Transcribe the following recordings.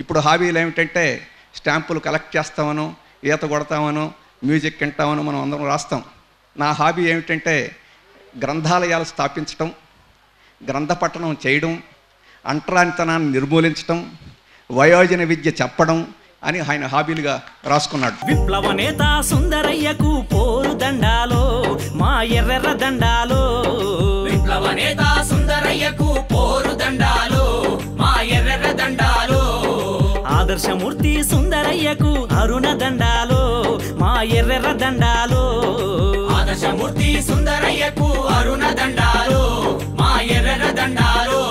ఇప్పుడు హాబీలు ఏమిటంటే స్టాంపులు కలెక్ట్ చేస్తామను, ఈత కొడతామను, మ్యూజిక్ వింటామను మనం అందరం రాస్తాం. నా హాబీ ఏమిటంటే గ్రంథాలయాలు స్థాపించటం, గ్రంథ పఠనం చేయడం, అంటరానితనాన్ని నిర్మూలించటం, వయోజన విద్య చెప్పడం అని ఆయన హాబీలుగా రాసుకున్నాడు. విప్లవ నేత సుందరయ్యకు పోరు దండాలో మా ఎర్రెర్ర దండాలో, విప్లవ నేత సుందరయ్యకు పోరు దండాలో మా ఎర్రెర్ర దండాలో, ఆదర్శమూర్తి సుందరయ్యకు అరుణ దండాలో మా ఎర్రెర్ర దండాలో, ఆదర్శమూర్తి సుందరయ్యకు అరుణ దండాలో మా ఎర్రెర్ర దండాలో.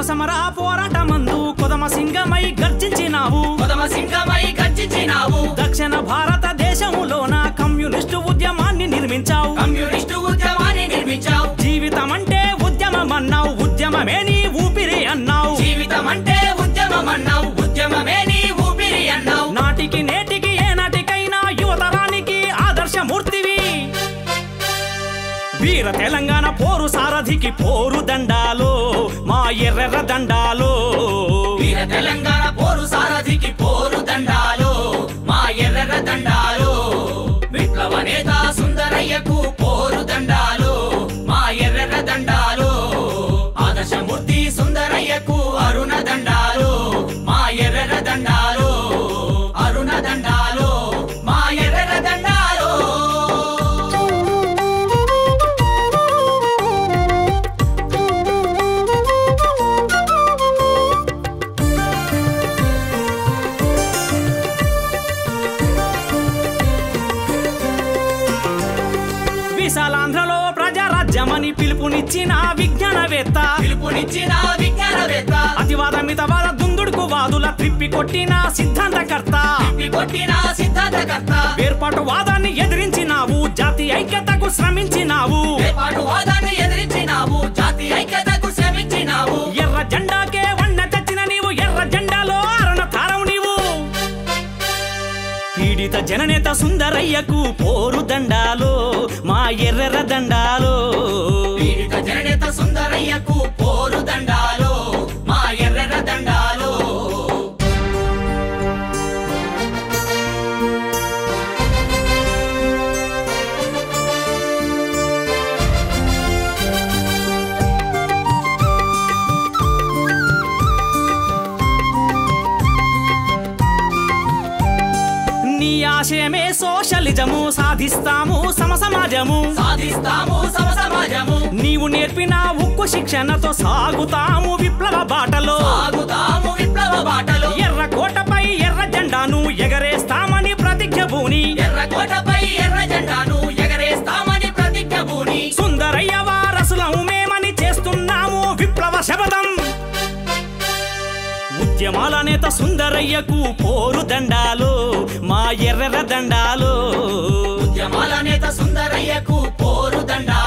సమర పోరాటమందు కొదమ సింగమై గర్జించినావు, కొదమ సింగమై గర్జించినావు, దక్షిణ భారతదేశంలోన కమ్యూనిస్టు ఉద్యమాన్ని నిర్మించావు, కమ్యూనిస్టు ఉద్యమాన్ని నిర్మించావు, జీవితం అంటే ఉద్యమం అన్నావు, ఉద్యమమే నీ ఊపిరి అన్నావు, జీవితం అంటే ఉద్యమం అన్నావు, ఉద్యమమే నీ ఊపిరి అన్నావు. నాటికి నేటికి ఏ నాటికైనా యువతరానికి ఆదర్శమూర్తివి, వీర తెలంగాణ పోరు సారథికి పోరు దండాలో మా ఎర్రెర్ర దండాలో, వీర తెలంగాణ పోరు సారథికి పోరు దండాలో మా ఎర్రెర్ర దండాలో, విప్లవ నేత సుందరయ్యకు పోరు దండాలో మా ఎర్రెర్ర దండాలో, ఆదర్శమూర్తి సుందరయ్యకు అరుణ దండాలో మా ఎర్రెర్ర దండాలో, అరుణ దండాలో మా ఎర్రెర్ర దండాలో. విశాలాంధ్రలో ప్రజారాజ్యమని పిలుపునిచ్చిన విజ్ఞానవేత్త, అతివాద మితవాద దుందుడుకు వాదుల త్రిప్పి కొట్టిన సిద్ధాంతకర్త, వేర్పాటు వాదాన్ని ఎదిరించినావు, జాతి ఐక్యతకు శ్రమించినావు, ఎర్ర జెండాకే వన్న తెచ్చిన నీవు, ఎర్ర జెండాలో అరుణ తారవు నీవు, పీడిత జననేత సుందరయ్యకు పోరు దండాలో మా ఎర్రెర్ర దండాలో, పీడిత జననేత సుందరయ్యకు పోరు దండాలో మా ఎర్రెర్ర దండాలో. నీ ఆశయమే సోషలిజము, సాధిస్తాము సమసమాజము, సాధిస్తాము సమసమాజము, నీవు నేర్పిన ఉక్కు శిక్షణతో సాగుతాము విప్లవ బాటలో, సాగుతాము విప్లవ బాటలో, ఎర్రకోటపై ఎర్ర జెండాను ఎగరేస్తామని ప్రతిజ్ఞ భూని, ఎర్రకోటపై ఎర్ర జెండాను ఎగరేస్తామని ప్రతిజ్ఞ భూని, సుందరయ్య వారసులము మేమని చేస్తున్నాము విప్లవ శపథం, ఉద్యమాల నేత సుందరయ్యకు పోరు దండాలో మా ఎర్రెర్ర దండాలో, ఉద్యమాల నేత సుందరయ్యకు పోరు దండాలో